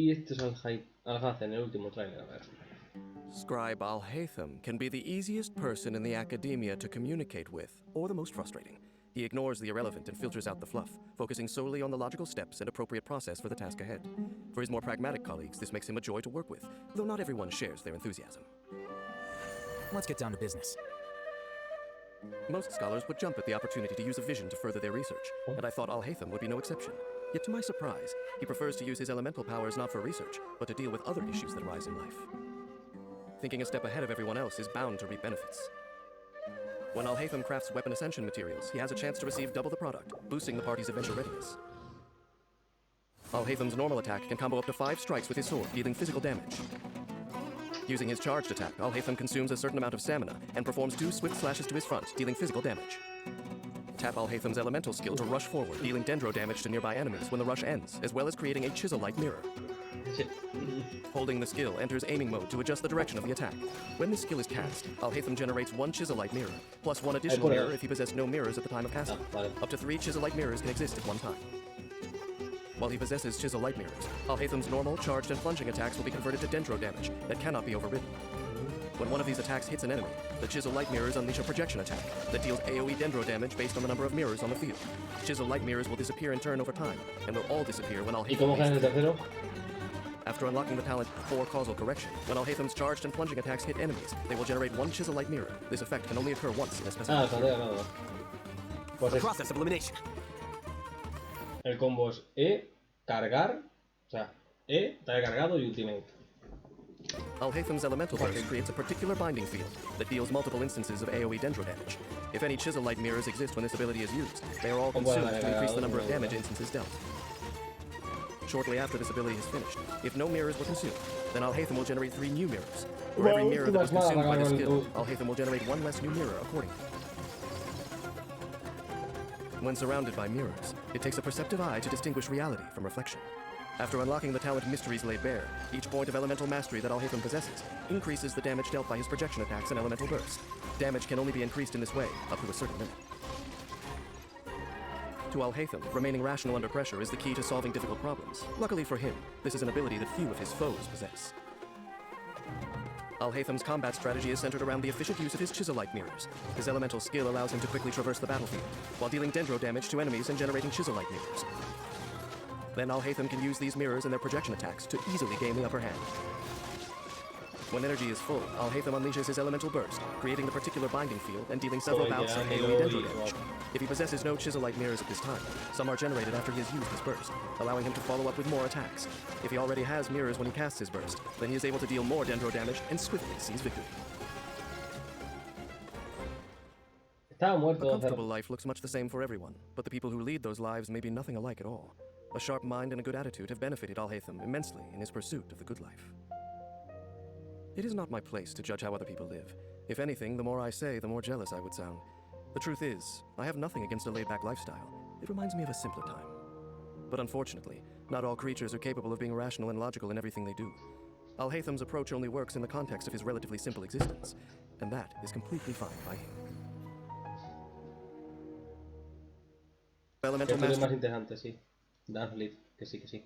Y este es Alhacén, el último tráiler, a ver. Scribe Alhacén can be the easiest person in the academia to communicate with, or the most frustrating. He ignores the irrelevant and filters out the fluff, focusing solely on the logical steps and appropriate process for the task ahead. For his more pragmatic colleagues, this makes him a joy to work with, though not everyone shares their enthusiasm. Let's get down to business. Most scholars would jump at the opportunity to use a vision to further their research, and I thought Alhacén would be no exception. Yet to my surprise, he prefers to use his elemental powers not for research, but to deal with other issues that arise in life. Thinking a step ahead of everyone else is bound to reap benefits. When Alhacén crafts weapon ascension materials, he has a chance to receive double the product, boosting the party's eventual readiness. Alhacén's normal attack can combo up to 5 strikes with his sword, dealing physical damage. Using his charged attack, Alhacén consumes a certain amount of stamina and performs 2 swift slashes to his front, dealing physical damage. Tap Alhacén's elemental skill to rush forward, dealing dendro damage to nearby enemies when the rush ends, as well as creating a chisel-like mirror. Holding the skill enters aiming mode to adjust the direction of the attack. When this skill is cast, Alhacén generates 1 chisel-like mirror, plus 1 additional mirror if he possessed no mirrors at the time of casting. Up to 3 chisel-like mirrors can exist at one time. While he possesses chisel-like mirrors, Alhacén's normal, charged, and plunging attacks will be converted to dendro damage that cannot be overridden. When one of these attacks hits an enemy, the chisel-like mirrors unleash a projection attack that deals AoE dendro damage based on the number of mirrors on the field. Chisel-like mirrors will disappear in turn over time, and will all disappear when Alhacén... After unlocking the talent for causal correction, when Alhacén's charged and plunging attacks hit enemies, they will generate 1 chisel-like mirror. This effect can only occur once in a specific Process of elimination. El combo es E, cargar, o sea, E, trae cargado y ultimate. Alhacén's elemental burst creates a particular binding field that deals multiple instances of AoE dendro damage. If any chisel-like mirrors exist when this ability is used, they are all consumed to increase the number of damage instances dealt. Shortly after this ability is finished, if no mirrors were consumed, then Alhacén will generate 3 new mirrors. For every mirror that was consumed by this skill, Alhacén will generate 1 less new mirror accordingly. When surrounded by mirrors, it takes a perceptive eye to distinguish reality from reflection. After unlocking the talent Mysteries Laid Bare, each point of elemental mastery that Alhacén possesses increases the damage dealt by his projection attacks and elemental burst. Damage can only be increased in this way, up to a certain limit. To Alhacén, remaining rational under pressure is the key to solving difficult problems. Luckily for him, this is an ability that few of his foes possess. Alhacén's combat strategy is centered around the efficient use of his chisel-like mirrors. His elemental skill allows him to quickly traverse the battlefield, while dealing dendro damage to enemies and generating chisel-like mirrors. Then Alhacén can use these mirrors and their projection attacks to easily gain the upper hand. When energy is full, Alhacén unleashes his elemental burst, creating the particular binding field and dealing several bouts of AoE dendro damage. If he possesses no chisel-like mirrors at this time, some are generated after he has used his burst, allowing him to follow up with more attacks. If he already has mirrors when he casts his burst, then he is able to deal more dendro damage and swiftly seize victory. Estaba muerto. A comfortable life looks much the same for everyone, but the people who lead those lives may be nothing alike at all. A sharp mind and a good attitude have benefited Alhacén immensely in his pursuit of the good life. It is not my place to judge how other people live. If anything, the more I say, the more jealous I would sound. The truth is, I have nothing against a laid-back lifestyle. It reminds me of a simpler time. But unfortunately, not all creatures are capable of being rational and logical in everything they do. Alhacén's approach only works in the context of his relatively simple existence, and that is completely fine by him. Elemental Esto es más interesante, sí. Danflit, que sí, que sí.